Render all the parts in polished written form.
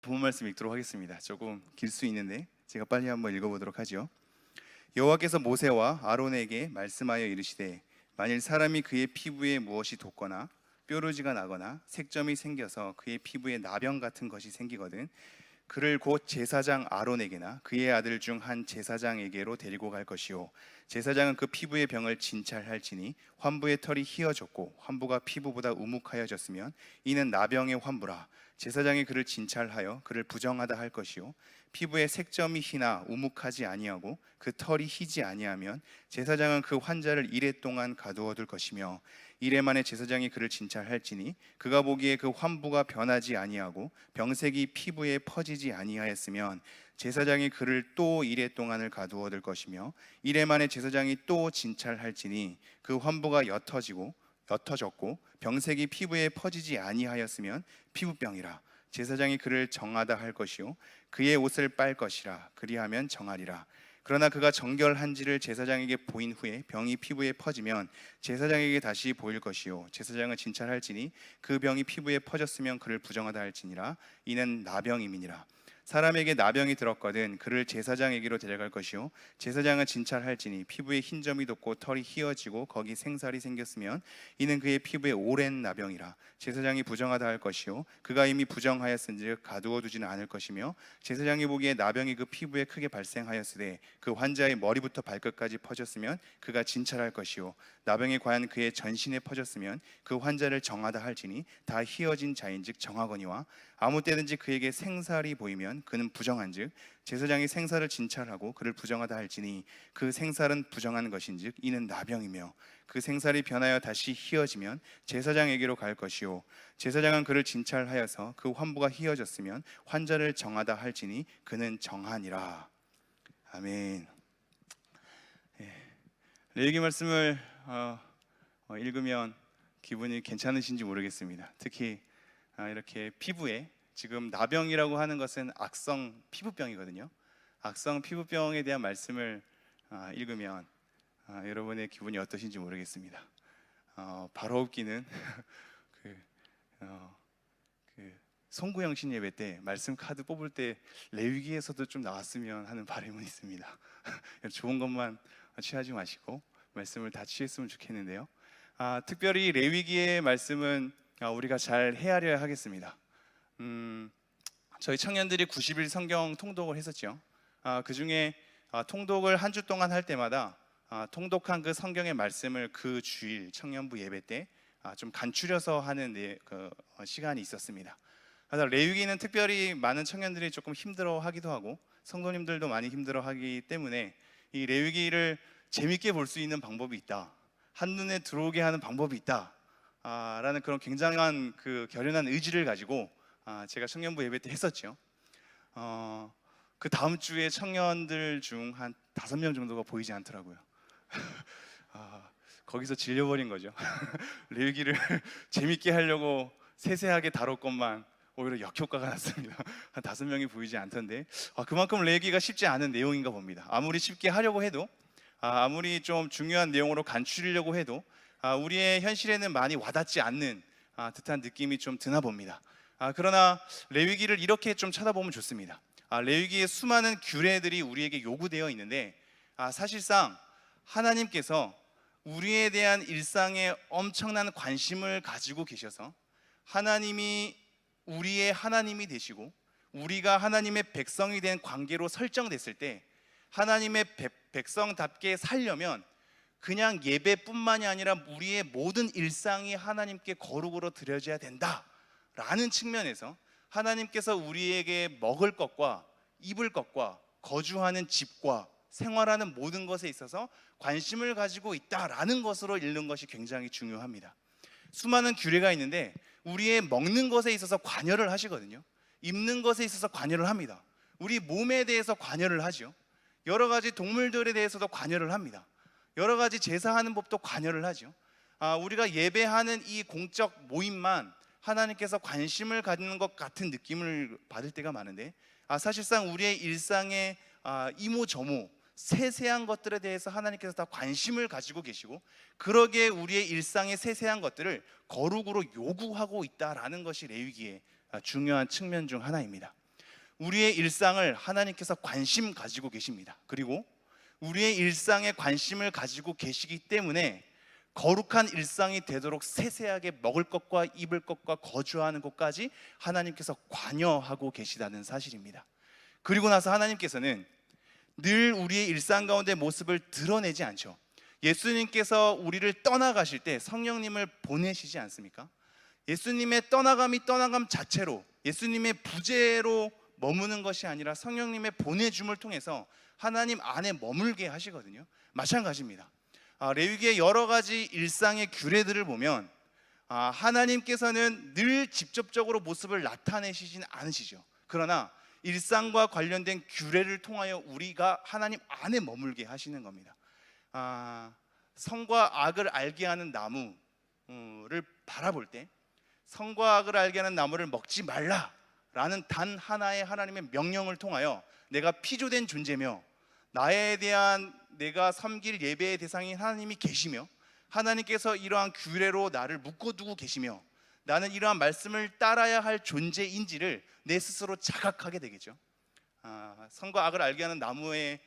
본 말씀 읽도록 하겠습니다. 조금 길 수 있는데 제가 빨리 한번 읽어보도록 하죠. 여호와께서 모세와 아론에게 말씀하여 이르시되 만일 사람이 그의 피부에 무엇이 돋거나 뾰루지가 나거나 색점이 생겨서 그의 피부에 나병 같은 것이 생기거든 그를 곧 제사장 아론에게나 그의 아들 중 한 제사장에게로 데리고 갈 것이요 제사장은 그 피부의 병을 진찰할지니 환부의 털이 휘어졌고 환부가 피부보다 우묵하여졌으면 이는 나병의 환부라. 제사장이 그를 진찰하여 그를 부정하다 할 것이요 피부에 색점이 희나 우묵하지 아니하고 그 털이 희지 아니하면 제사장은 그 환자를 이레 동안 가두어 둘 것이며 이레 만에 제사장이 그를 진찰할지니 그가 보기에 그 환부가 변하지 아니하고 병색이 피부에 퍼지지 아니하였으면 제사장이 그를 또 이레 동안을 가두어 둘 것이며 이레 만에 제사장이 또 진찰할지니 그 환부가 옅어졌고 병색이 피부에 퍼지지 아니하였으면 피부병이라. 제사장이 그를 정하다 할 것이요 그의 옷을 빨 것이라. 그리하면 정하리라. 그러나 그가 정결한지를 제사장에게 보인 후에 병이 피부에 퍼지면 제사장에게 다시 보일 것이요 제사장은 진찰할지니 그 병이 피부에 퍼졌으면 그를 부정하다 할지니라. 이는 나병임이니라. 사람에게 나병이 들었거든 그를 제사장에게로 데려갈 것이요 제사장은 진찰할지니 피부에 흰 점이 돋고 털이 휘어지고 거기 생살이 생겼으면 이는 그의 피부에 오랜 나병이라. 제사장이 부정하다 할 것이요 그가 이미 부정하였은즉 가두어 두지는 않을 것이며 제사장이 보기에 나병이 그 피부에 크게 발생하였으되 그 환자의 머리부터 발끝까지 퍼졌으면 그가 진찰할 것이요 나병이 과연 그의 전신에 퍼졌으면 그 환자를 정하다 할지니 다 휘어진 자인즉 정하거니와 아무 때든지 그에게 생살이 보이면 그는 부정한즉 제사장이 생살을 진찰하고 그를 부정하다 할지니 그 생살은 부정한 것인즉 이는 나병이며 그 생살이 변하여 다시 휘어지면 제사장에게로 갈 것이요 제사장은 그를 진찰하여서 그 환부가 휘어졌으면 환자를 정하다 할지니 그는 정하니라. 아멘. 레위기 말씀을 읽으면 기분이 괜찮으신지 모르겠습니다. 특히 이렇게 피부에 지금 나병이라고 하는 것은 악성 피부병이거든요. 악성 피부병에 대한 말씀을 읽으면 여러분의 기분이 어떠신지 모르겠습니다. 바로 웃기는 그 송구영 신예배 때 말씀 카드 뽑을 때 레위기에서도 좀 나왔으면 하는 바람은 있습니다. 좋은 것만 취하지 마시고 말씀을 다 취했으면 좋겠는데요. 특별히 레위기의 말씀은 우리가 잘 헤아려야 하겠습니다. 저희 청년들이 90일 성경 통독을 했었죠. 그 중에 통독을 한 주 동안 할 때마다 통독한 그 성경의 말씀을 그 주일 청년부 예배 때 좀 간추려서 하는 시간이 있었습니다. 그래서 레위기는 특별히 많은 청년들이 조금 힘들어하기도 하고 성도님들도 많이 힘들어하기 때문에 이 레위기를 재밌게 볼 수 있는 방법이 있다, 한눈에 들어오게 하는 방법이 있다 라는 그런 굉장한 그 결연한 의지를 가지고 제가 청년부 예배 때 했었죠. 그 다음 주에 청년들 중 한 5명 정도가 보이지 않더라고요. 거기서 질려버린 거죠. 레위기를 재밌게 하려고 세세하게 다룰 것만 오히려 역효과가 났습니다. 한 5명이 보이지 않던데 그만큼 레위기가 쉽지 않은 내용인가 봅니다. 아무리 쉽게 하려고 해도 아무리 좀 중요한 내용으로 간추리려고 해도 우리의 현실에는 많이 와닿지 않는 듯한 느낌이 좀 드나 봅니다. 그러나 레위기를 이렇게 좀 찾아보면 좋습니다. 레위기의 수많은 규례들이 우리에게 요구되어 있는데 사실상 하나님께서 우리에 대한 일상에 엄청난 관심을 가지고 계셔서 하나님이 우리의 하나님이 되시고 우리가 하나님의 백성이 된 관계로 설정됐을 때 하나님의 백성답게 살려면 그냥 예배뿐만이 아니라 우리의 모든 일상이 하나님께 거룩으로 드려져야 된다라는 측면에서 하나님께서 우리에게 먹을 것과 입을 것과 거주하는 집과 생활하는 모든 것에 있어서 관심을 가지고 있다라는 것으로 읽는 것이 굉장히 중요합니다. 수많은 규례가 있는데 우리의 먹는 것에 있어서 관여를 하시거든요. 입는 것에 있어서 관여를 합니다. 우리 몸에 대해서 관여를 하죠. 여러 가지 동물들에 대해서도 관여를 합니다. 여러 가지 제사하는 법도 관여를 하죠. 우리가 예배하는 이 공적 모임만 하나님께서 관심을 갖는 것 같은 느낌을 받을 때가 많은데 사실상 우리의 일상의 이모저모 세세한 것들에 대해서 하나님께서 다 관심을 가지고 계시고 그러기에 우리의 일상의 세세한 것들을 거룩으로 요구하고 있다라는 것이 레위기의 중요한 측면 중 하나입니다. 우리의 일상을 하나님께서 관심 가지고 계십니다. 그리고 우리의 일상에 관심을 가지고 계시기 때문에 거룩한 일상이 되도록 세세하게 먹을 것과 입을 것과 거주하는 것까지 하나님께서 관여하고 계시다는 사실입니다. 그리고 나서 하나님께서는 늘 우리의 일상 가운데 모습을 드러내지 않죠. 예수님께서 우리를 떠나가실 때 성령님을 보내시지 않습니까? 예수님의 떠나감 자체로, 예수님의 부재로 머무는 것이 아니라 성령님의 보내줌을 통해서 하나님 안에 머물게 하시거든요. 마찬가지입니다. 레위기의 여러 가지 일상의 규례들을 보면 하나님께서는 늘 직접적으로 모습을 나타내시진 않으시죠. 그러나 일상과 관련된 규례를 통하여 우리가 하나님 안에 머물게 하시는 겁니다. 선과 악을 알게 하는 나무를 바라볼 때 선과 악을 알게 하는 나무를 먹지 말라라는 단 하나의 하나님의 명령을 통하여 내가 피조된 존재며 나에 대한 내가 섬길 예배의 대상인 하나님이 계시며 하나님께서 이러한 규례로 나를 묶어두고 계시며 나는 이러한 말씀을 따라야 할 존재인지를 내 스스로 자각하게 되겠죠. 선과 악을 알게 하는 나무에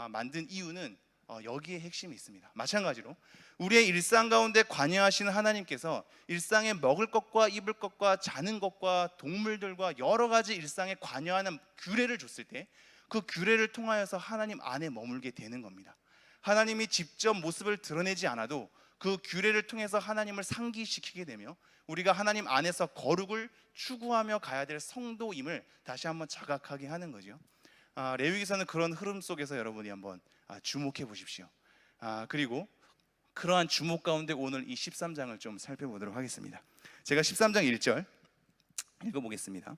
만든 이유는 여기에 핵심이 있습니다. 마찬가지로 우리의 일상 가운데 관여하시는 하나님께서 일상에 먹을 것과 입을 것과 자는 것과 동물들과 여러 가지 일상에 관여하는 규례를 줬을 때 그 규례를 통하여서 하나님 안에 머물게 되는 겁니다. 하나님이 직접 모습을 드러내지 않아도 그 규례를 통해서 하나님을 상기시키게 되며 우리가 하나님 안에서 거룩을 추구하며 가야 될 성도임을 다시 한번 자각하게 하는 거죠. 레위기서는 그런 흐름 속에서 여러분이 한번 주목해 보십시오. 그리고 그러한 주목 가운데 오늘 이 13장을 좀 살펴보도록 하겠습니다. 제가 13장 1절 읽어보겠습니다.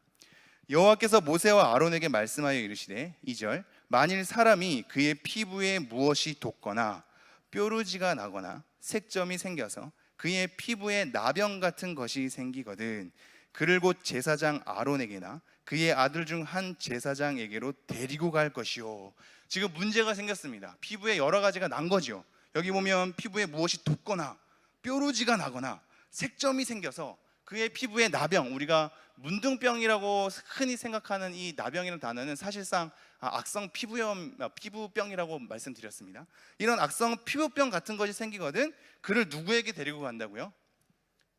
여호와께서 모세와 아론에게 말씀하여 이르시되 2절 만일 사람이 그의 피부에 무엇이 돋거나 뾰루지가 나거나 색점이 생겨서 그의 피부에 나병 같은 것이 생기거든 그를 곧 제사장 아론에게나 그의 아들 중 한 제사장에게로 데리고 갈 것이요. 지금 문제가 생겼습니다. 피부에 여러 가지가 난 거죠. 여기 보면 피부에 무엇이 돋거나 뾰루지가 나거나 색점이 생겨서 그의 피부에 나병, 우리가 문둥병이라고 흔히 생각하는 이 나병이라는 단어는 사실상 악성 피부병이라고 말씀드렸습니다. 이런 악성 피부병 같은 것이 생기거든 그를 누구에게 데리고 간다고요?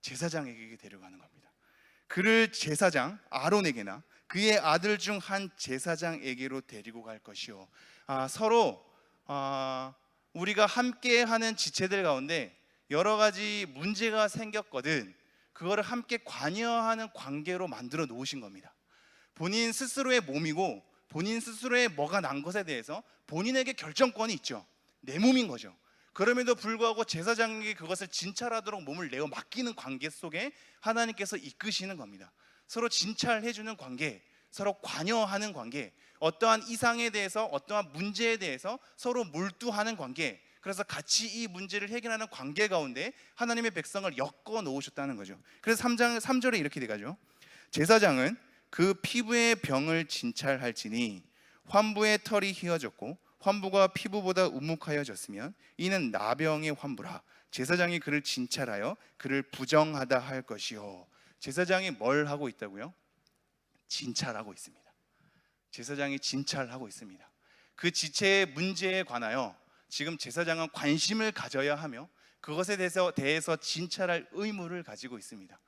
제사장에게 데려가는 겁니다. 그를 제사장 아론에게나 그의 아들 중 한 제사장에게로 데리고 갈 것이요. 서로 우리가 함께하는 지체들 가운데 여러 가지 문제가 생겼거든 그거를 함께 관여하는 관계로 만들어 놓으신 겁니다. 본인 스스로의 몸이고 본인 스스로의 뭐가 난 것에 대해서 본인에게 결정권이 있죠. 내 몸인 거죠. 그럼에도 불구하고 제사장에게 그것을 진찰하도록 몸을 내어 맡기는 관계 속에 하나님께서 이끄시는 겁니다. 서로 진찰해주는 관계, 서로 관여하는 관계, 어떠한 이상에 대해서 어떠한 문제에 대해서 서로 몰두하는 관계, 그래서 같이 이 문제를 해결하는 관계 가운데 하나님의 백성을 엮어 놓으셨다는 거죠. 그래서 3절에 이렇게 돼가죠. 제사장은 그 피부의 병을 진찰할지니 환부의 털이 휘어졌고 환부가 피부보다 우묵하여졌으면 이는 나병의 환부라. 제사장이 그를 진찰하여 그를 부정하다 할 것이요. 제사장이 뭘 하고 있다고요? 진찰하고 있습니다. 제사장이 진찰하고 있습니다. 그 지체의 문제에 관하여 지금 제사장은 관심을 가져야 하며 그것에 대해서 진찰할 의무를 가지고 있습니다.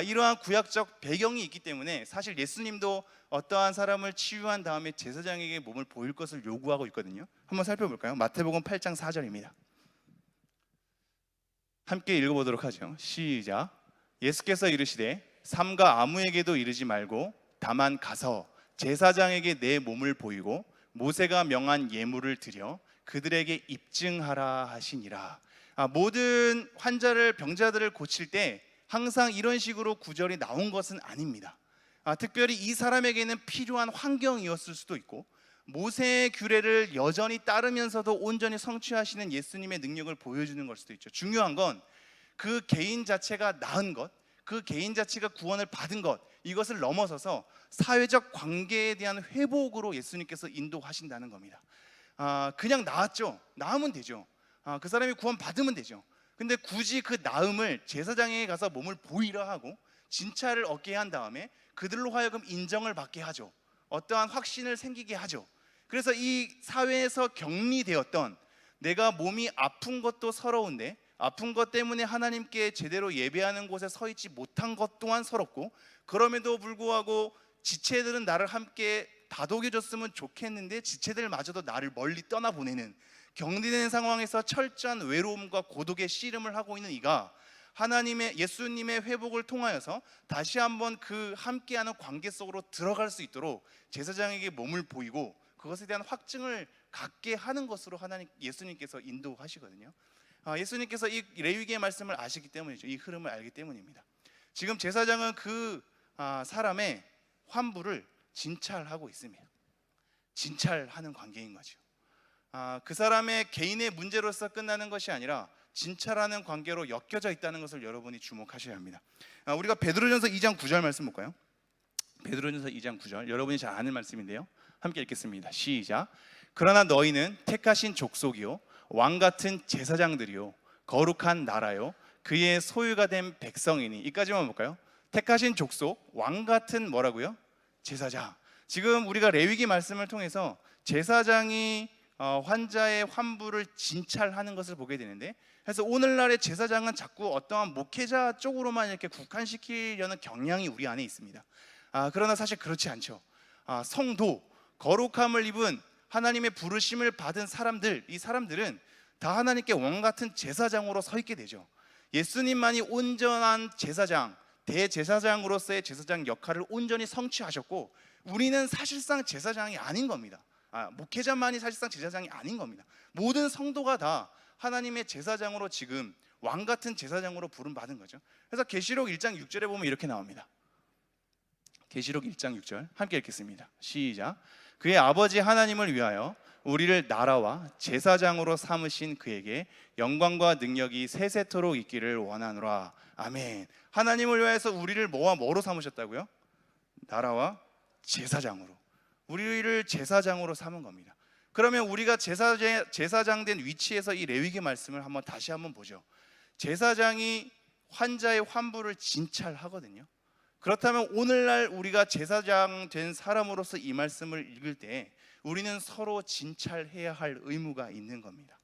이러한 구약적 배경이 있기 때문에 사실 예수님도 어떠한 사람을 치유한 다음에 제사장에게 몸을 보일 것을 요구하고 있거든요. 한번 살펴볼까요? 마태복음 8장 4절입니다. 함께 읽어보도록 하죠. 시작. 예수께서 이르시되 삼가 아무에게도 이르지 말고 다만 가서 제사장에게 내 몸을 보이고 모세가 명한 예물을 드려 그들에게 입증하라 하시니라. 모든 병자들을 고칠 때 항상 이런 식으로 구절이 나온 것은 아닙니다. 특별히 이 사람에게는 필요한 환경이었을 수도 있고 모세의 규례를 여전히 따르면서도 온전히 성취하시는 예수님의 능력을 보여주는 걸 수도 있죠. 중요한 건 그 개인 자체가 나은 것, 그 개인 자체가 구원을 받은 것, 이것을 넘어서서 사회적 관계에 대한 회복으로 예수님께서 인도하신다는 겁니다. 그냥 나았죠. 나으면 되죠. 그 사람이 구원 받으면 되죠. 근데 굳이 그 나음을 제사장에게 가서 몸을 보이라 하고 진찰을 얻게 한 다음에 그들로 하여금 인정을 받게 하죠. 어떠한 확신을 생기게 하죠. 그래서 이 사회에서 격리되었던 내가 몸이 아픈 것도 서러운데 아픈 것 때문에 하나님께 제대로 예배하는 곳에 서 있지 못한 것 또한 서럽고, 그럼에도 불구하고 지체들은 나를 함께 다독여줬으면 좋겠는데 지체들마저도 나를 멀리 떠나보내는 격리된 상황에서 철저한 외로움과 고독의 씨름을 하고 있는 이가 하나님의 예수님의 회복을 통하여서 다시 한번 그 함께하는 관계 속으로 들어갈 수 있도록 제사장에게 몸을 보이고 그것에 대한 확증을 갖게 하는 것으로 예수님께서 인도하시거든요. 예수님께서 이 레위기의 말씀을 아시기 때문이죠. 이 흐름을 알기 때문입니다. 지금 제사장은 그 사람의 환부를 진찰하고 있습니다. 진찰하는 관계인 거죠. 그 사람의 개인의 문제로서 끝나는 것이 아니라 진찰하는 관계로 엮여져 있다는 것을 여러분이 주목하셔야 합니다. 우리가 베드로전서 2장 9절 말씀 볼까요? 베드로전서 2장 9절, 여러분이 잘 아는 말씀인데요. 함께 읽겠습니다. 시작. 그러나 너희는 택하신 족속이요 왕 같은 제사장들이요 거룩한 나라요 그의 소유가 된 백성이니. 이까지만 볼까요? 택하신 족속, 왕 같은 뭐라고요? 제사장. 지금 우리가 레위기 말씀을 통해서 제사장이 환자의 환부를 진찰하는 것을 보게 되는데, 그래서 오늘날의 제사장은 자꾸 어떠한 목회자 쪽으로만 이렇게 국한시키려는 경향이 우리 안에 있습니다. 그러나 사실 그렇지 않죠. 성도, 거룩함을 입은 하나님의 부르심을 받은 사람들, 이 사람들은 다 하나님께 왕 같은 제사장으로 서 있게 되죠. 예수님만이 온전한 제사장, 대제사장으로서의 제사장 역할을 온전히 성취하셨고, 우리는 사실상 제사장이 아닌 겁니다. 목회자만이 사실상 제사장이 아닌 겁니다. 모든 성도가 다 하나님의 제사장으로 지금 왕 같은 제사장으로 부름받은 거죠. 그래서 계시록 1장 6절에 보면 이렇게 나옵니다. 계시록 1장 6절 함께 읽겠습니다. 시작. 그의 아버지 하나님을 위하여 우리를 나라와 제사장으로 삼으신 그에게 영광과 능력이 세세토록 있기를 원하노라. 아멘. 하나님을 위하여서 우리를 뭐로 삼으셨다고요? 나라와 제사장으로. 우리를 제사장으로 삼은 겁니다. 그러면 우리가 제사장 된 위치에서 이 레위기 말씀을 다시 한번 보죠. 제사장이 환자의 환부를 진찰하거든요. 그렇다면 오늘날 우리가 제사장 된 사람으로서 이 말씀을 읽을 때 우리는 서로 진찰해야 할 의무가 있는 겁니다.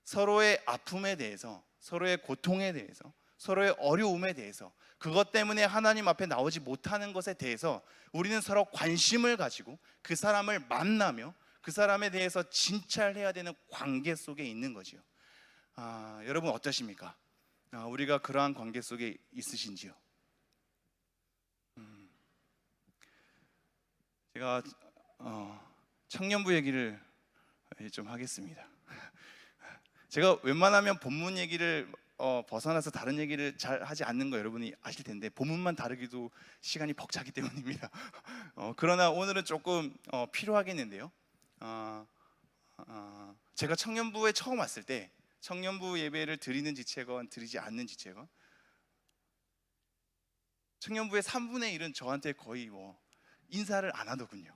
서로의 아픔에 대해서, 서로의 고통에 대해서, 서로의 어려움에 대해서, 그것 때문에 하나님 앞에 나오지 못하는 것에 대해서 우리는 서로 관심을 가지고 그 사람을 만나며 그 사람에 대해서 진찰해야 되는 관계 속에 있는 거지요. 여러분 어떠십니까? 우리가 그러한 관계 속에 있으신지요? 제가 청년부 얘기를 좀 하겠습니다. 제가 웬만하면 본문 얘기를 벗어나서 다른 얘기를 잘 하지 않는 거 여러분이 아실 텐데, 본문만 다루기도 시간이 벅차기 때문입니다. 그러나 오늘은 조금 필요하겠는데요. 제가 청년부에 처음 왔을 때 청년부 예배를 드리는 지체건 드리지 않는 지체건 청년부의 3분의 1은 저한테 거의 인사를 안 하더군요.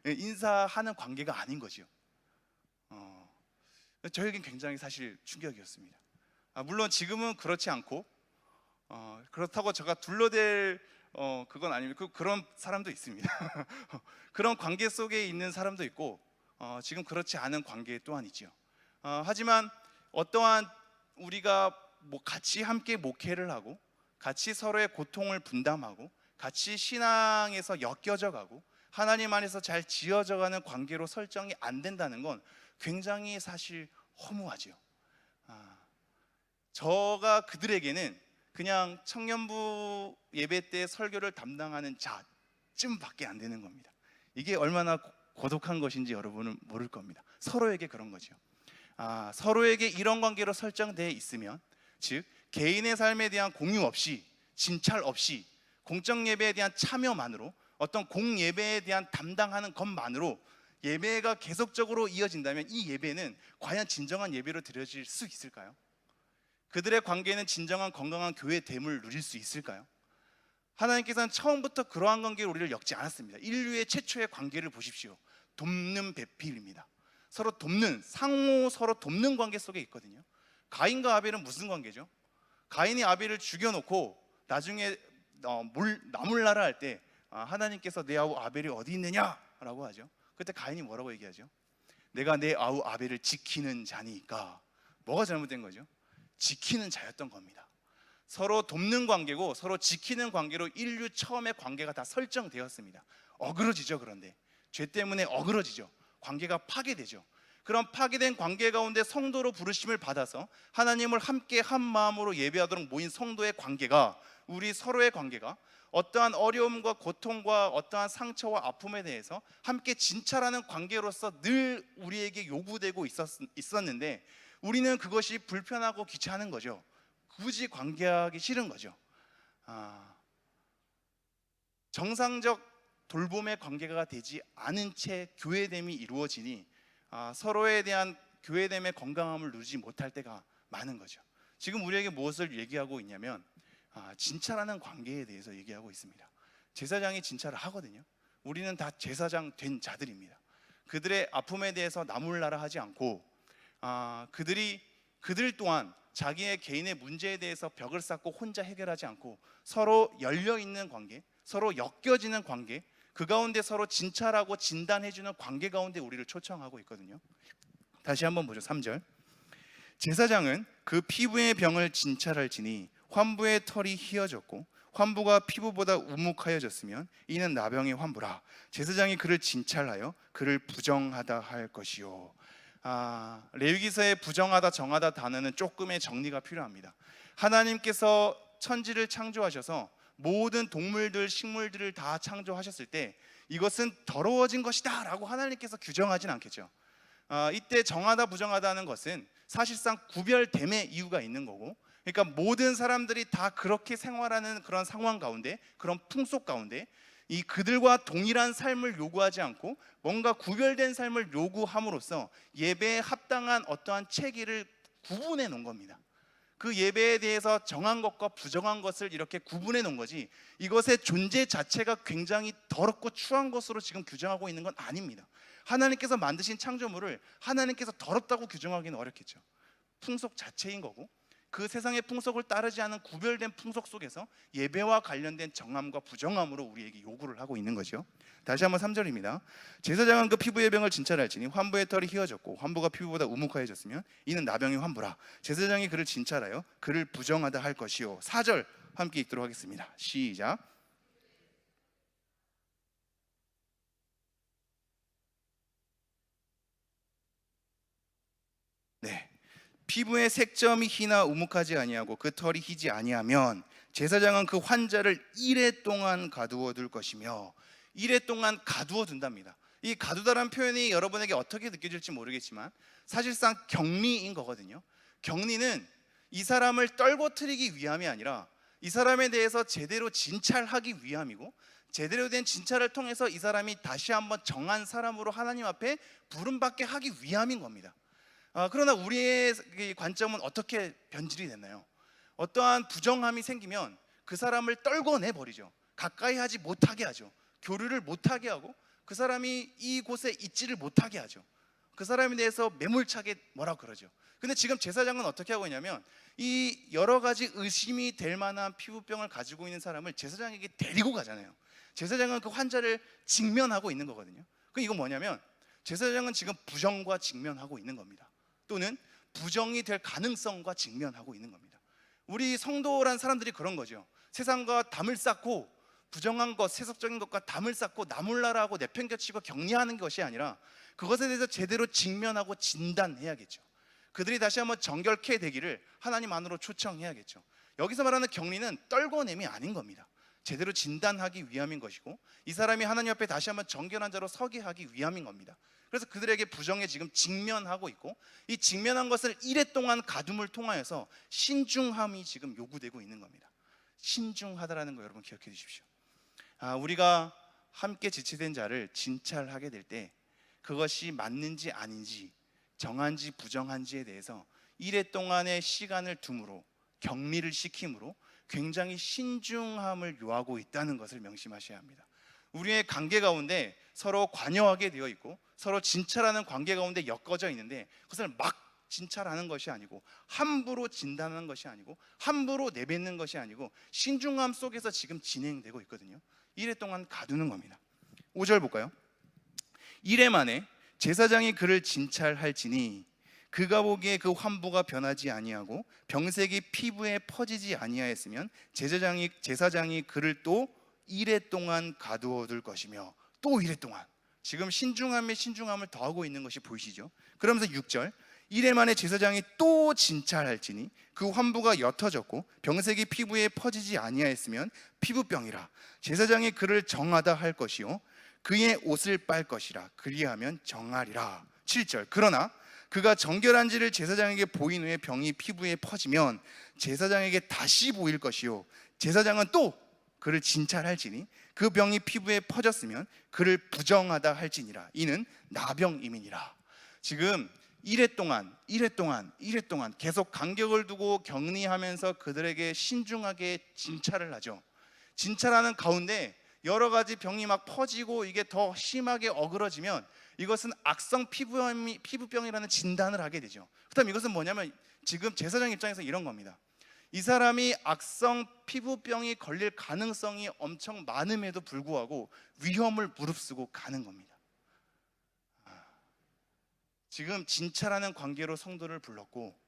인사하는 관계가 아닌 거죠. 저에겐 굉장히 사실 충격이었습니다. 물론 지금은 그렇지 않고 그렇다고 제가 둘러댈 그건 아니고 그런 사람도 있습니다. 그런 관계 속에 있는 사람도 있고 지금 그렇지 않은 관계 또한 있죠. 하지만 어떠한 우리가 같이 함께 목회를 하고 같이 서로의 고통을 분담하고 같이 신앙에서 엮여져 가고 하나님 안에서 잘 지어져 가는 관계로 설정이 안 된다는 건 굉장히 사실 허무하죠. 저가 그들에게는 그냥 청년부 예배 때 설교를 담당하는 자쯤밖에 안 되는 겁니다. 이게 얼마나 고독한 것인지 여러분은 모를 겁니다. 서로에게 그런 거죠. 서로에게 이런 관계로 설정되어 있으면, 즉 개인의 삶에 대한 공유 없이, 진찰 없이, 공적 예배에 대한 참여만으로, 어떤 공예배에 대한 담당하는 것만으로 예배가 계속적으로 이어진다면 이 예배는 과연 진정한 예배로 드려질 수 있을까요? 그들의 관계는 진정한 건강한 교회됨을 누릴 수 있을까요? 하나님께서는 처음부터 그러한 관계로 우리를 엮지 않았습니다. 인류의 최초의 관계를 보십시오. 돕는 배필입니다. 서로 돕는, 상호 서로 돕는 관계 속에 있거든요. 가인과 아벨은 무슨 관계죠? 가인이 아벨을 죽여놓고 나중에 나몰라라 할 때 하나님께서 내 아우 아벨이 어디 있느냐라고 하죠. 그때 가인이 뭐라고 얘기하죠? 내가 내 아우 아벨을 지키는 자니까. 뭐가 잘못된 거죠? 지키는 자였던 겁니다. 서로 돕는 관계고 서로 지키는 관계로 인류 처음의 관계가 다 설정되었습니다. 어그러지죠. 그런데 죄 때문에 어그러지죠. 관계가 파괴되죠. 그런 파괴된 관계 가운데 성도로 부르심을 받아서 하나님을 함께 한 마음으로 예배하도록 모인 성도의 관계가, 우리 서로의 관계가 어떠한 어려움과 고통과 어떠한 상처와 아픔에 대해서 함께 진찰하는 관계로서 늘 우리에게 요구되고 있었는데 우리는 그것이 불편하고 귀찮은 거죠. 굳이 관계하기 싫은 거죠. 정상적 돌봄의 관계가 되지 않은 채 교회됨이 이루어지니 서로에 대한 교회됨의 건강함을 누리지 못할 때가 많은 거죠. 지금 우리에게 무엇을 얘기하고 있냐면 진찰하는 관계에 대해서 얘기하고 있습니다. 제사장이 진찰을 하거든요. 우리는 다 제사장 된 자들입니다. 그들의 아픔에 대해서 나몰라라 하지 않고 그들 또한 자기의 개인의 문제에 대해서 벽을 쌓고 혼자 해결하지 않고 서로 열려있는 관계, 서로 엮여지는 관계, 그 가운데 서로 진찰하고 진단해주는 관계 가운데 우리를 초청하고 있거든요. 다시 한번 보죠. 3절. 제사장은 그 피부의 병을 진찰할지니 환부의 털이 희어졌고 환부가 피부보다 우묵하여졌으면 이는 나병의 환부라. 제사장이 그를 진찰하여 그를 부정하다 할 것이요. 레위기서의 부정하다 정하다 단어는 조금의 정리가 필요합니다. 하나님께서 천지를 창조하셔서 모든 동물들, 식물들을 다 창조하셨을 때 이것은 더러워진 것이다 라고 하나님께서 규정하진 않겠죠. 이때 정하다 부정하다는 것은 사실상 구별됨의 이유가 있는 거고, 그러니까 모든 사람들이 다 그렇게 생활하는 그런 상황 가운데, 그런 풍속 가운데 이 그들과 동일한 삶을 요구하지 않고 뭔가 구별된 삶을 요구함으로써 예배에 합당한 어떠한 체계를 구분해 놓은 겁니다. 그 예배에 대해서 정한 것과 부정한 것을 이렇게 구분해 놓은 거지, 이것의 존재 자체가 굉장히 더럽고 추한 것으로 지금 규정하고 있는 건 아닙니다. 하나님께서 만드신 창조물을 하나님께서 더럽다고 규정하기는 어렵겠죠. 풍속 자체인 거고, 그 세상의 풍속을 따르지 않은 구별된 풍속 속에서 예배와 관련된 정함과 부정함으로 우리에게 요구를 하고 있는 거죠. 다시 한번 3절입니다. 제사장은 그 피부의 병을 진찰할지니 환부의 털이 희어졌고 환부가 피부보다 우묵하여졌으면 이는 나병의 환부라. 제사장이 그를 진찰하여 그를 부정하다 할 것이요. 4절 함께 읽도록 하겠습니다. 시작. 네. 피부의 색점이 희나 우묵하지 아니하고 그 털이 희지 아니하면 제사장은 그 환자를 이레 동안 가두어 둘 것이며, 이레 동안 가두어 둔답니다. 이 가두다라는 표현이 여러분에게 어떻게 느껴질지 모르겠지만 사실상 격리인 거거든요. 격리는 이 사람을 떨궈트리기 위함이 아니라 이 사람에 대해서 제대로 진찰하기 위함이고, 제대로 된 진찰을 통해서 이 사람이 다시 한번 정한 사람으로 하나님 앞에 부름받게 하기 위함인 겁니다. 그러나 우리의 관점은 어떻게 변질이 됐나요? 어떠한 부정함이 생기면 그 사람을 떨궈내 버리죠. 가까이 하지 못하게 하죠. 교류를 못하게 하고 그 사람이 이곳에 있지를 못하게 하죠. 그 사람에 대해서 매몰차게 뭐라고 그러죠. 근데 지금 제사장은 어떻게 하고 있냐면 이 여러 가지 의심이 될 만한 피부병을 가지고 있는 사람을 제사장에게 데리고 가잖아요. 제사장은 그 환자를 직면하고 있는 거거든요. 그럼 이건 뭐냐면 제사장은 지금 부정과 직면하고 있는 겁니다. 또는 부정이 될 가능성과 직면하고 있는 겁니다. 우리 성도란 사람들이 그런 거죠. 세상과 담을 쌓고 부정한 것, 세속적인 것과 담을 쌓고 나몰라라고 내팽겨치고 격리하는 것이 아니라 그것에 대해서 제대로 직면하고 진단해야겠죠. 그들이 다시 한번 정결케 되기를 하나님 안으로 초청해야겠죠. 여기서 말하는 격리는 떨궈냄이 아닌 겁니다. 제대로 진단하기 위함인 것이고, 이 사람이 하나님 앞에 다시 한번 정결한 자로 서게 하기 위함인 겁니다. 그래서 그들에게 부정에 지금 직면하고 있고, 이 직면한 것을 이레 동안 가둠을 통하여서 신중함이 지금 요구되고 있는 겁니다. 신중하다라는 거 여러분 기억해 주십시오. 우리가 함께 지체된 자를 진찰하게 될 때 그것이 맞는지 아닌지, 정한지 부정한지에 대해서 이레 동안의 시간을 둠으로, 격리를 시킴으로 굉장히 신중함을 요하고 있다는 것을 명심하셔야 합니다. 우리의 관계 가운데 서로 관여하게 되어 있고 서로 진찰하는 관계 가운데 엮어져 있는데, 그것을 막 진찰하는 것이 아니고 함부로 진단하는 것이 아니고 함부로 내뱉는 것이 아니고 신중함 속에서 지금 진행되고 있거든요. 이래 동안 가두는 겁니다. 5절 볼까요? 이래 만에 제사장이 그를 진찰할지니 그가 보기에 그 환부가 변하지 아니하고 병색이 피부에 퍼지지 아니하였으면 제사장이 그를 또 이래 동안 가두어 둘 것이며, 또 이래 동안, 지금 신중함에 신중함을 더하고 있는 것이 보이시죠? 그러면서 6절, 이래 만에 제사장이 또 진찰할지니 그 환부가 옅어졌고 병색이 피부에 퍼지지 아니하였으면 피부병이라 제사장이 그를 정하다 할 것이요 그의 옷을 빨 것이라 그리하면 정하리라. 7절, 그러나 그가 정결한지를 제사장에게 보인 후에 병이 피부에 퍼지면 제사장에게 다시 보일 것이요 제사장은 또 그를 진찰할지니 그 병이 피부에 퍼졌으면 그를 부정하다 할지니라. 이는 나병임이니라. 지금 이래 동안 계속 간격을 두고 격리하면서 그들에게 신중하게 진찰을 하죠. 진찰하는 가운데 여러 가지 병이 막 퍼지고 이게 더 심하게 어그러지면 이것은 악성 피부병이라는 진단을 하게 되죠. 그다음 이것은 뭐냐면 지금 제사장 입장에서 이런 겁니다. 이 사람이 악성 피부병이 걸릴 가능성이 엄청 많음에도 불구하고 위험을 무릅쓰고 가는 겁니다. 지금 진찰하는 관계로 성도를 불렀고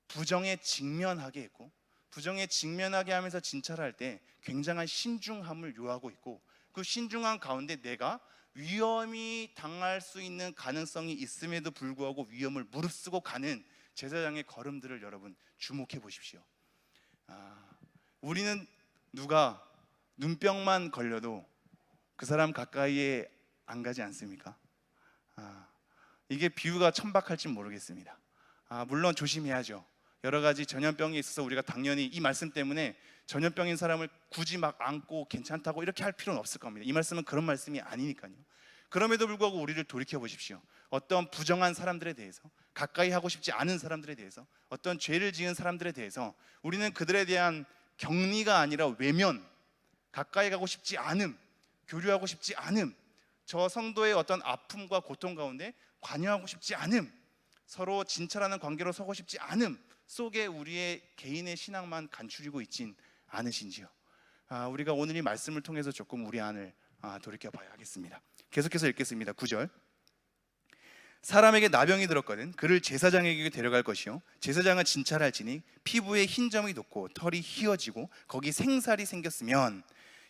부정에 직면하게 했고, 부정에 직면하게 하면서 진찰할 때 굉장한 신중함을 요하고 있고, 그 신중한 가운데 내가 위험이 당할 수 있는 가능성이 있음에도 불구하고 위험을 무릅쓰고 가는 제사장의 걸음들을 여러분 주목해 보십시오. 우리는 누가 눈병만 걸려도 그 사람 가까이에 안 가지 않습니까? 이게 비유가 천박할지 모르겠습니다. 물론 조심해야죠. 여러 가지 전염병이 있어서 우리가 당연히 이 말씀 때문에 전염병인 사람을 굳이 막 안고 괜찮다고 이렇게 할 필요는 없을 겁니다. 이 말씀은 그런 말씀이 아니니까요. 그럼에도 불구하고 우리를 돌이켜 보십시오. 어떤 부정한 사람들에 대해서, 가까이 하고 싶지 않은 사람들에 대해서, 어떤 죄를 지은 사람들에 대해서 우리는 그들에 대한 격리가 아니라 외면, 가까이 가고 싶지 않음, 교류하고 싶지 않음, 저 성도의 어떤 아픔과 고통 가운데 관여하고 싶지 않음, 서로 진찰하는 관계로 서고 싶지 않음 속에 우리의 개인의 신앙만 간추리고 있진 않으신지요? 우리가 오늘 이 말씀을 통해서 조금 우리 안을 돌이켜 봐야 하겠습니다. 계속해서 읽겠습니다. 9절, 사람에게 나병이 들었거든 그를 제사장에게 데려갈 것이요 제사장은 진찰할지니 피부에 흰 점이 돋고 털이 휘어지고 거기 생살이 생겼으면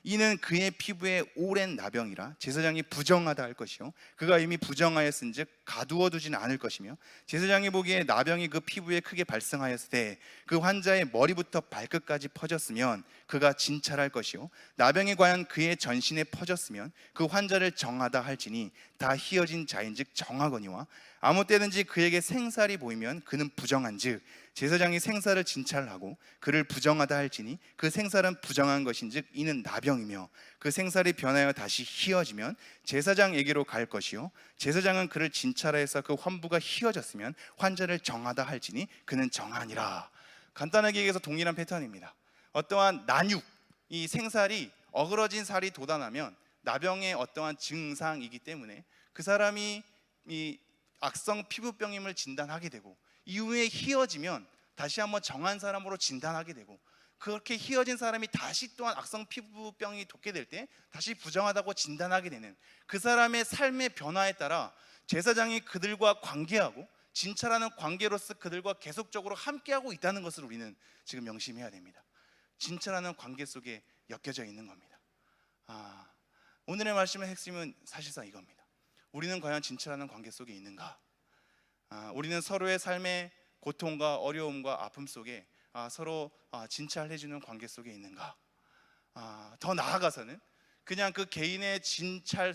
이는 그의 피부에 오랜 나병이라 제사장이 부정하다 할 것이요 그가 이미 부정하였은즉 가두어 두지는 않을 것이며 제사장이 보기에 나병이 그 피부에 크게 발생하였을 때 그 환자의 머리부터 발끝까지 퍼졌으면 그가 진찰할 것이요 나병이 과연 그의 전신에 퍼졌으면 그 환자를 정하다 할지니 다 휘어진 자인즉 정하거니와 아무 때든지 그에게 생살이 보이면 그는 부정한즉 제사장이 생살을 진찰하고 그를 부정하다 할지니 그 생살은 부정한 것인즉 이는 나병이며 그 생살이 변하여 다시 휘어지면 제사장에게로 갈 것이요 제사장은 그를 진찰해서 그 환부가 휘어졌으면 환자를 정하다 할지니 그는 정하니라. 간단하게 얘기해서 동일한 패턴입니다. 어떠한 난육, 이 생살이 어그러진 살이 돋아나면 나병의 어떠한 증상이기 때문에 그 사람이 이 악성 피부병임을 진단하게 되고 이후에 휘어지면 다시 한번 정한 사람으로 진단하게 되고 그렇게 휘어진 사람이 다시 또한 악성 피부병이 돋게 될 때 다시 부정하다고 진단하게 되는 그 사람의 삶의 변화에 따라 제사장이 그들과 관계하고 진찰하는 관계로서 그들과 계속적으로 함께하고 있다는 것을 우리는 지금 명심해야 됩니다. 진찰하는 관계 속에 엮여져 있는 겁니다. 오늘의 말씀의 핵심은 사실상 이겁니다. 우리는 과연 진찰하는 관계 속에 있는가? 우리는 서로의 삶의 고통과 어려움과 아픔 속에 서로 진찰해주는 관계 속에 있는가? 더 나아가서는 그냥 그 개인의 진찰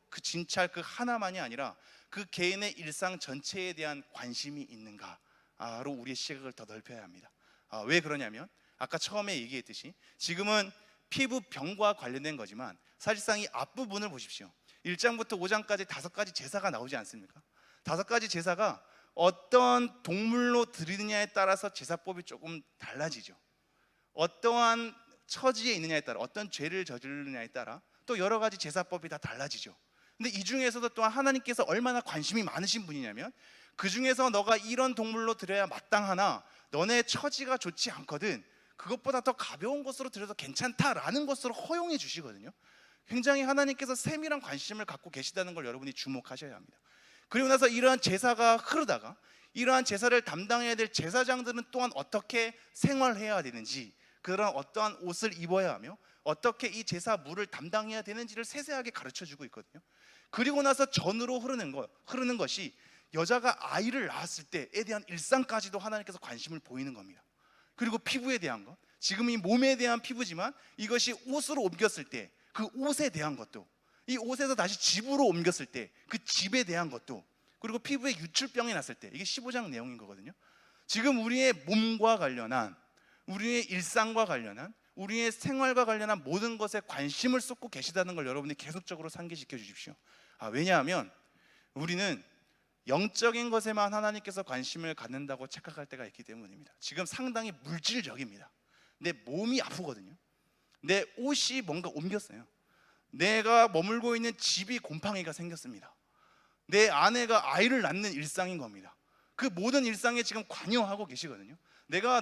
그 진찰 그 하나만이 아니라 그 개인의 일상 전체에 대한 관심이 있는가로 우리의 시각을 더 넓혀야 합니다. 왜 그러냐면 아까 처음에 얘기했듯이 지금은 피부병과 관련된 거지만 사실상 이 앞부분을 보십시오. 1장부터 5장까지 5가지 제사가 나오지 않습니까? 5가지 제사가 어떤 동물로 드리느냐에 따라서 제사법이 조금 달라지죠. 어떠한 처지에 있느냐에 따라, 어떤 죄를 저지르느냐에 따라 또 여러 가지 제사법이 다 달라지죠. 근데 이 중에서도 또한 하나님께서 얼마나 관심이 많으신 분이냐면 그 중에서 너가 이런 동물로 드려야 마땅하나 너네 처지가 좋지 않거든 그것보다 더 가벼운 것으로 드려도 괜찮다라는 것으로 허용해 주시거든요. 굉장히 하나님께서 세밀한 관심을 갖고 계시다는 걸 여러분이 주목하셔야 합니다. 그리고 나서 이러한 제사가 흐르다가 이러한 제사를 담당해야 될 제사장들은 또한 어떻게 생활해야 되는지, 그런 어떠한 옷을 입어야 하며 어떻게 이 제사 물을 담당해야 되는지를 세세하게 가르쳐주고 있거든요. 그리고 나서 전으로 흐르는 것이 여자가 아이를 낳았을 때에 대한 일상까지도 하나님께서 관심을 보이는 겁니다. 그리고 피부에 대한 것, 지금 이 몸에 대한 피부지만 이것이 옷으로 옮겼을 때 그 옷에 대한 것도, 이 옷에서 다시 집으로 옮겼을 때 그 집에 대한 것도, 그리고 피부에 유출병이 났을 때, 이게 15장 내용인 거거든요. 지금 우리의 몸과 관련한, 우리의 일상과 관련한, 우리의 생활과 관련한 모든 것에 관심을 쏟고 계시다는 걸 여러분이 계속적으로 상기시켜 주십시오. 왜냐하면 우리는 영적인 것에만 하나님께서 관심을 갖는다고 착각할 때가 있기 때문입니다. 지금 상당히 물질적입니다. 내 몸이 아프거든요. 내 옷이 뭔가 옮겼어요. 내가 머물고 있는 집이 곰팡이가 생겼습니다. 내 아내가 아이를 낳는 일상인 겁니다. 그 모든 일상에 지금 관여하고 계시거든요.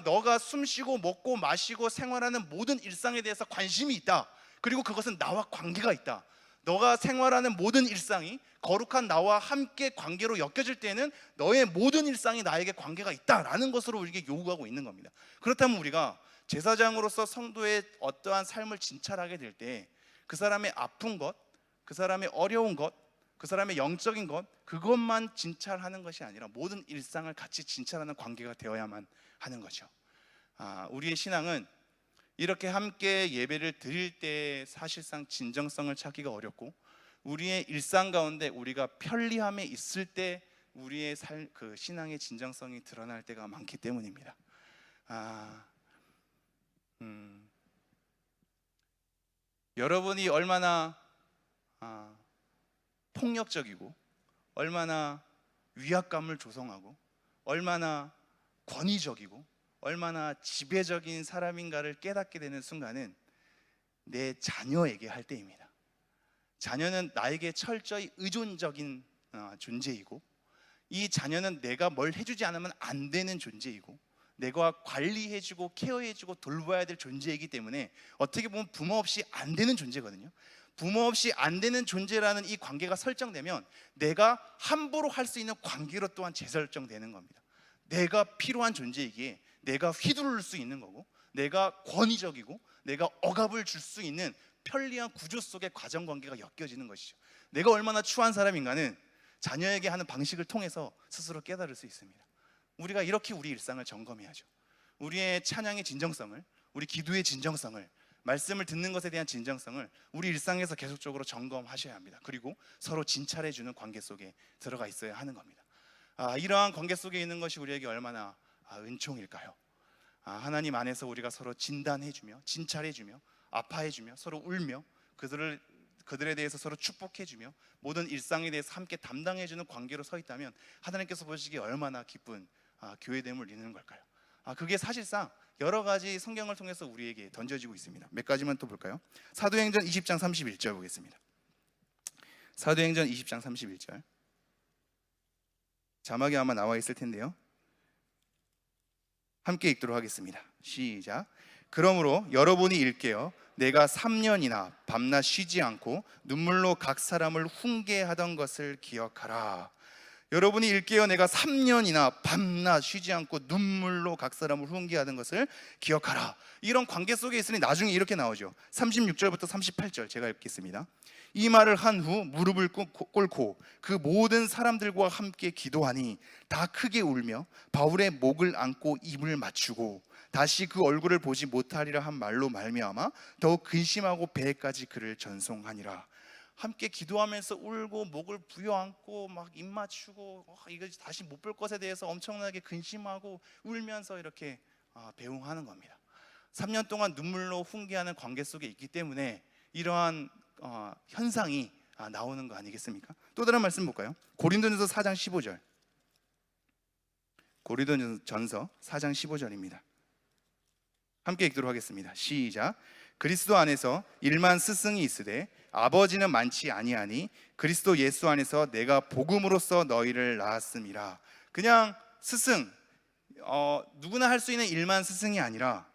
너가 숨쉬고 먹고 마시고 생활하는 모든 일상에 대해서 관심이 있다. 그리고 그것은 나와 관계가 있다. 너가 생활하는 모든 일상이 거룩한 나와 함께 관계로 엮여질 때는 너의 모든 일상이 나에게 관계가 있다라는 것으로 우리에게 요구하고 있는 겁니다. 그렇다면 우리가 제사장으로서 성도의 어떠한 삶을 진찰하게 될 때 그 사람의 아픈 것, 그 사람의 어려운 것, 그 사람의 영적인 것, 그것만 진찰하는 것이 아니라 모든 일상을 같이 진찰하는 관계가 되어야만 하는 거죠. 우리의 신앙은 이렇게 함께 예배를 드릴 때 사실상 진정성을 찾기가 어렵고, 우리의 일상 가운데 우리가 편리함에 있을 때 우리의 그 신앙의 진정성이 드러날 때가 많기 때문입니다. 여러분이 얼마나 폭력적이고, 얼마나 위압감을 조성하고, 얼마나 권위적이고, 얼마나 지배적인 사람인가를 깨닫게 되는 순간은 내 자녀에게 할 때입니다. 자녀는 나에게 철저히 의존적인 존재이고, 이 자녀는 내가 뭘 해주지 않으면 안 되는 존재이고, 내가 관리해주고 케어해주고 돌봐야 될 존재이기 때문에 어떻게 보면 부모 없이 안 되는 존재거든요. 부모 없이 안 되는 존재라는 이 관계가 설정되면 내가 함부로 할 수 있는 관계로 또한 재설정되는 겁니다. 내가 필요한 존재이기에 내가 휘두를 수 있는 거고, 내가 권위적이고 내가 억압을 줄 수 있는 편리한 구조 속의 가정관계가 엮여지는 것이죠. 내가 얼마나 추한 사람인가는 자녀에게 하는 방식을 통해서 스스로 깨달을 수 있습니다. 우리가 이렇게 우리 일상을 점검해야죠. 우리의 찬양의 진정성을, 우리 기도의 진정성을, 말씀을 듣는 것에 대한 진정성을 우리 일상에서 계속적으로 점검하셔야 합니다. 그리고 서로 진찰해주는 관계 속에 들어가 있어야 하는 겁니다. 이러한 관계 속에 있는 것이 우리에게 얼마나 은총일까요? 하나님 안에서 우리가 서로 진단해주며, 진찰해주며, 아파해주며, 서로 울며, 그들에 대해서 서로 축복해주며, 모든 일상에 대해서 함께 담당해주는 관계로 서 있다면 하나님께서 보시기에 얼마나 기쁜 교회됨을 이루는 걸까요? 그게 사실상 여러 가지 성경을 통해서 우리에게 던져지고 있습니다. 몇 가지만 또 볼까요? 사도행전 20장 31절 보겠습니다. 사도행전 20장 31절, 자막에 아마 나와 있을 텐데요, 함께 읽도록 하겠습니다. 시작. 그러므로 여러분이 일깨어 내가 3년이나 밤낮 쉬지 않고 눈물로 각 사람을 훈계하던 것을 기억하라. 여러분이 일깨어 내가 3년이나 밤낮 쉬지 않고 눈물로 각 사람을 훈계하던 것을 기억하라. 이런 관계 속에 있으니 나중에 이렇게 나오죠. 36절부터 38절 제가 읽겠습니다. 이 말을 한 후 무릎을 꿇고 그 모든 사람들과 함께 기도하니 다 크게 울며 바울의 목을 안고 입을 맞추고 다시 그 얼굴을 보지 못하리라 한 말로 말미암아 더욱 근심하고 배에까지 그를 전송하니라. 함께 기도하면서 울고 목을 부여안고 막 입 맞추고 이거 다시 못 볼 것에 대해서 엄청나게 근심하고 울면서 이렇게 배웅하는 겁니다. 3년 동안 눈물로 훈계하는 관계 속에 있기 때문에 이러한 현상이 나오는 거 아니겠습니까? 또 다른 말씀 볼까요? 고린도전서 4장 15절. 고린도전서 4장 15절입니다. 함께 읽도록 하겠습니다. 시작. 그리스도 안에서 일만 스승이 있으되 아버지는 많지 아니하니 그리스도 예수 안에서 내가 복음으로써 너희를 낳았음이라. 그냥 스승, 누구나 할 수 있는 일만 스승이 아니라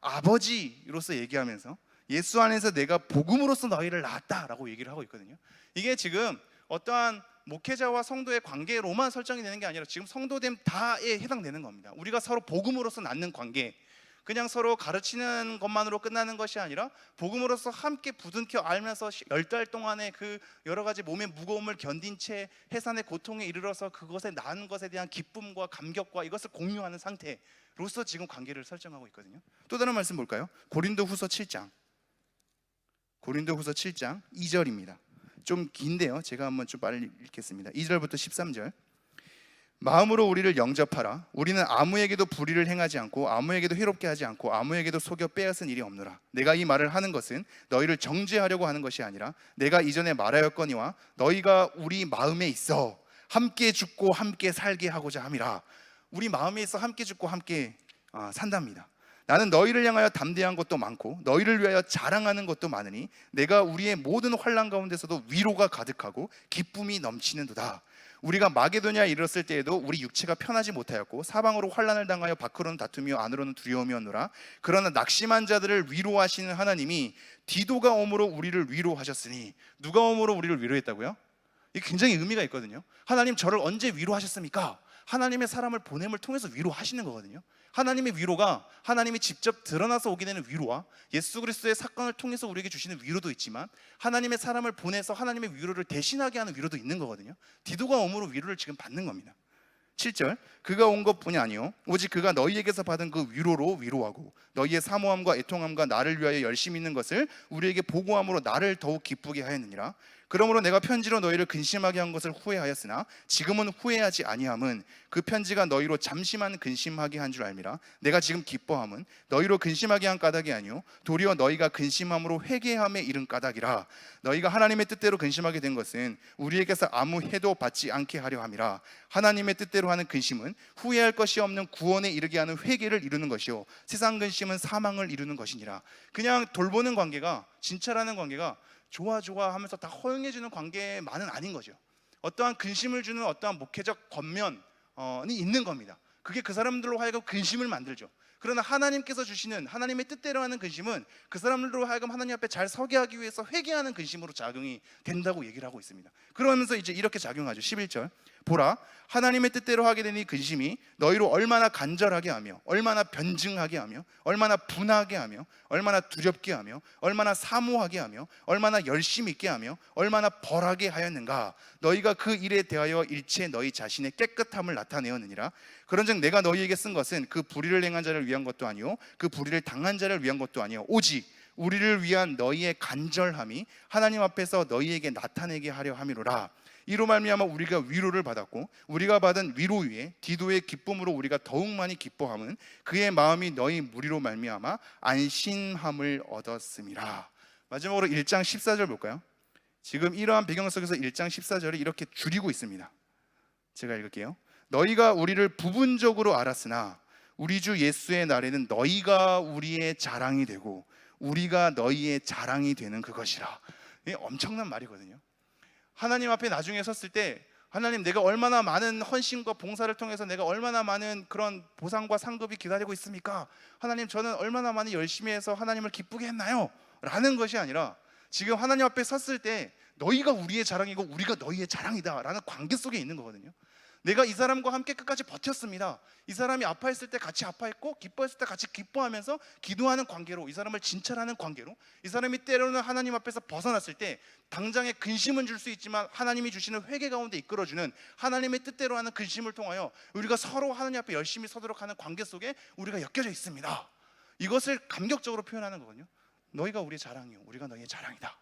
아버지로서 얘기하면서 예수 안에서 내가 복음으로써 너희를 낳았다라고 얘기를 하고 있거든요. 이게 지금 어떠한 목회자와 성도의 관계로만 설정이 되는 게 아니라 지금 성도됨 다에 해당되는 겁니다. 우리가 서로 복음으로써 낳는 관계, 그냥 서로 가르치는 것만으로 끝나는 것이 아니라 복음으로써 함께 부둥켜 알면서 10달 동안의 그 여러 가지 몸의 무거움을 견딘 채 해산의 고통에 이르러서 그것에 낳은 것에 대한 기쁨과 감격과 이것을 공유하는 상태로서 지금 관계를 설정하고 있거든요. 또 다른 말씀 볼까요? 고린도후서 7장 2절입니다. 좀 긴데요, 제가 한번 좀 빨리 읽겠습니다. 2절부터 13절. 마음으로 우리를 영접하라. 우리는 아무에게도 불의를 행하지 않고 아무에게도 해롭게 하지 않고 아무에게도 속여 빼앗은 일이 없노라. 내가 이 말을 하는 것은 너희를 정죄하려고 하는 것이 아니라 내가 이전에 말하였거니와 너희가 우리 마음에 있어 함께 죽고 함께 살게 하고자 함이라. 우리 마음에 있어 함께 죽고 함께 산답니다. 나는 너희를 향하여 담대한 것도 많고 너희를 위하여 자랑하는 것도 많으니 내가 우리의 모든 환난 가운데서도 위로가 가득하고 기쁨이 넘치는도다. 우리가 마게도냐에 이르렀을 때에도 우리 육체가 편하지 못하였고 사방으로 환난을 당하여 밖으로는 다투며 안으로는 두려움이었노라. 그러나 낙심한 자들을 위로하시는 하나님이 디도가 오므로 우리를 위로하셨으니. 누가 오므로 우리를 위로했다고요? 이게 굉장히 의미가 있거든요. 하나님 저를 언제 위로하셨습니까? 하나님의 사람을 보냄을 통해서 위로하시는 거거든요. 하나님의 위로가 하나님이 직접 드러나서 오게 되는 위로와 예수 그리스도의 사건을 통해서 우리에게 주시는 위로도 있지만 하나님의 사람을 보내서 하나님의 위로를 대신하게 하는 위로도 있는 거거든요. 디도가 오므로 위로를 지금 받는 겁니다. 7절. 그가 온 것뿐이 아니요 오직 그가 너희에게서 받은 그 위로로 위로하고 너희의 사모함과 애통함과 나를 위하여 열심히 있는 것을 우리에게 보고함으로 나를 더욱 기쁘게 하였느니라. 그러므로 내가 편지로 너희를 근심하게 한 것을 후회하였으나 지금은 후회하지 아니함은 그 편지가 너희로 잠시만 근심하게 한 줄 알미라. 내가 지금 기뻐함은 너희로 근심하게 한 까닭이 아니요 도리어 너희가 근심함으로 회개함에 이른 까닭이라. 너희가 하나님의 뜻대로 근심하게 된 것은 우리에게서 아무 해도 받지 않게 하려 함이라. 하나님의 뜻대로 하는 근심은 후회할 것이 없는 구원에 이르게 하는 회개를 이루는 것이요 세상 근심은 사망을 이루는 것이니라. 그냥 돌보는 관계가, 진찰하는 관계가 좋아 하면서 다 허용해주는 관계만은 아닌 거죠. 어떠한 근심을 주는 어떠한 목회적 겉면이 있는 겁니다. 그게 그 사람들로 하여금 근심을 만들죠. 그러나 하나님께서 주시는 하나님의 뜻대로 하는 근심은 그 사람들로 하여금 하나님 앞에 잘 서게 하기 위해서 회개하는 근심으로 작용이 된다고 얘기를 하고 있습니다. 그러면서 이제 이렇게 작용하죠. 11절. 보라, 하나님의 뜻대로 하게 되니 근심이 너희로 얼마나 간절하게 하며 얼마나 변증하게 하며 얼마나 분하게 하며 얼마나 두렵게 하며 얼마나 사모하게 하며 얼마나 열심 있게 하며 얼마나 벌하게 하였는가. 너희가 그 일에 대하여 일체 너희 자신의 깨끗함을 나타내었느니라. 그런즉 내가 너희에게 쓴 것은 그 불의를 행한 자를 위한 것도 아니요 그 불의를 당한 자를 위한 것도 아니요 오직 우리를 위한 너희의 간절함이 하나님 앞에서 너희에게 나타내게 하려 함이로라. 이로 말미암아 우리가 위로를 받았고 우리가 받은 위로 위에 디도의 기쁨으로 우리가 더욱 많이 기뻐함은 그의 마음이 너희 무리로 말미암아 안심함을 얻었음이라. 마지막으로 1장 14절 볼까요? 지금 이러한 배경 속에서 1장 14절이 이렇게 줄이고 있습니다. 제가 읽을게요. 너희가 우리를 부분적으로 알았으나 우리 주 예수의 날에는 너희가 우리의 자랑이 되고 우리가 너희의 자랑이 되는 그것이라. 이게 엄청난 말이거든요. 하나님 앞에 나중에 섰을 때 하나님, 내가 얼마나 많은 헌신과 봉사를 통해서 내가 얼마나 많은 그런 보상과 상급이 기다리고 있습니까? 하나님, 저는 얼마나 많이 열심히 해서 하나님을 기쁘게 했나요? 라는 것이 아니라 지금 하나님 앞에 섰을 때 너희가 우리의 자랑이고 우리가 너희의 자랑이다 라는 관계 속에 있는 거거든요. 내가 이 사람과 함께 끝까지 버텼습니다. 이 사람이 아파했을 때 같이 아파했고 기뻐했을 때 같이 기뻐하면서 기도하는 관계로, 이 사람을 진찰하는 관계로, 이 사람이 때로는 하나님 앞에서 벗어났을 때 당장의 근심은 줄 수 있지만 하나님이 주시는 회개 가운데 이끌어주는 하나님의 뜻대로 하는 근심을 통하여 우리가 서로 하나님 앞에 열심히 서도록 하는 관계 속에 우리가 엮여져 있습니다. 이것을 감격적으로 표현하는 거거든요. 너희가 우리의 자랑이요 우리가 너희의 자랑이다.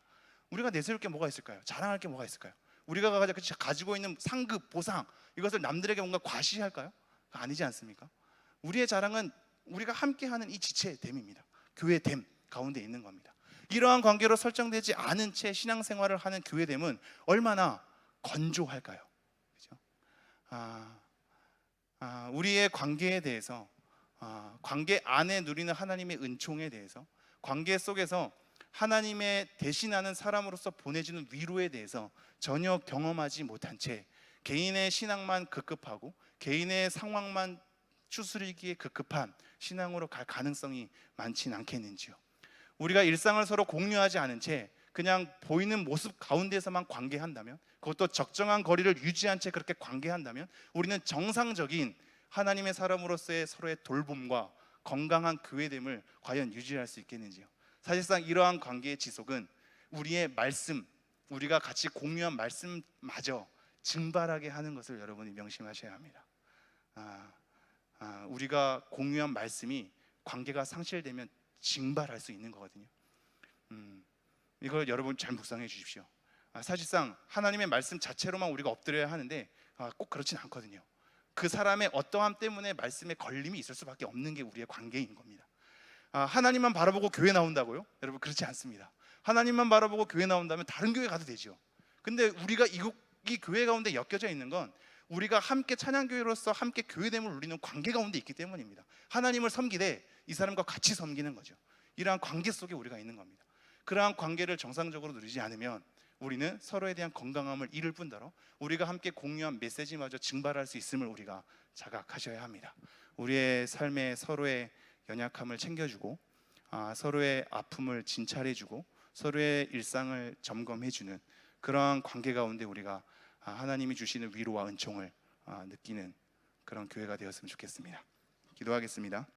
우리가 내세울 게 뭐가 있을까요? 자랑할 게 뭐가 있을까요? 우리가 가지고 있는 상급, 보상, 이것을 남들에게 뭔가 과시할까요? 아니지 않습니까? 우리의 자랑은 우리가 함께하는 이 지체됨입니다. 교회됨 가운데 있는 겁니다. 이러한 관계로 설정되지 않은 채 신앙생활을 하는 교회됨은 얼마나 건조할까요? 그렇죠? 우리의 관계에 대해서, 관계 안에 누리는 하나님의 은총에 대해서, 관계 속에서 하나님의 대신하는 사람으로서 보내주는 위로에 대해서 전혀 경험하지 못한 채 개인의 신앙만 급급하고 개인의 상황만 추스리기에 급급한 신앙으로 갈 가능성이 많진 않겠는지요. 우리가 일상을 서로 공유하지 않은 채 그냥 보이는 모습 가운데서만 관계한다면, 그것도 적정한 거리를 유지한 채 그렇게 관계한다면, 우리는 정상적인 하나님의 사람으로서의 서로의 돌봄과 건강한 교회됨을 과연 유지할 수 있겠는지요. 사실상 이러한 관계의 지속은 우리의 말씀, 우리가 같이 공유한 말씀마저 증발하게 하는 것을 여러분이 명심하셔야 합니다. 우리가 공유한 말씀이 관계가 상실되면 증발할 수 있는 거거든요. 이걸 여러분 잘 묵상해 주십시오. 사실상 하나님의 말씀 자체로만 우리가 엎드려야 하는데 꼭 그렇진 않거든요. 그 사람의 어떠함 때문에 말씀에 걸림이 있을 수밖에 없는 게 우리의 관계인 겁니다. 하나님만 바라보고 교회 나온다고요? 여러분 그렇지 않습니다. 하나님만 바라보고 교회 나온다면 다른 교회 가도 되죠. 근데 우리가 이 교회 가운데 엮여져 있는 건 우리가 함께 찬양교회로서 함께 교회됨을 누리는 관계 가운데 있기 때문입니다. 하나님을 섬기되 이 사람과 같이 섬기는 거죠. 이러한 관계 속에 우리가 있는 겁니다. 그러한 관계를 정상적으로 누리지 않으면 우리는 서로에 대한 건강함을 잃을 뿐더러 우리가 함께 공유한 메시지마저 증발할 수 있음을 우리가 자각하셔야 합니다. 우리의 삶에 서로의 연약함을 챙겨주고 서로의 아픔을 진찰해주고 서로의 일상을 점검해주는 그러한 관계 가운데 우리가 하나님이 주시는 위로와 은총을 느끼는 그런 교회가 되었으면 좋겠습니다. 기도하겠습니다.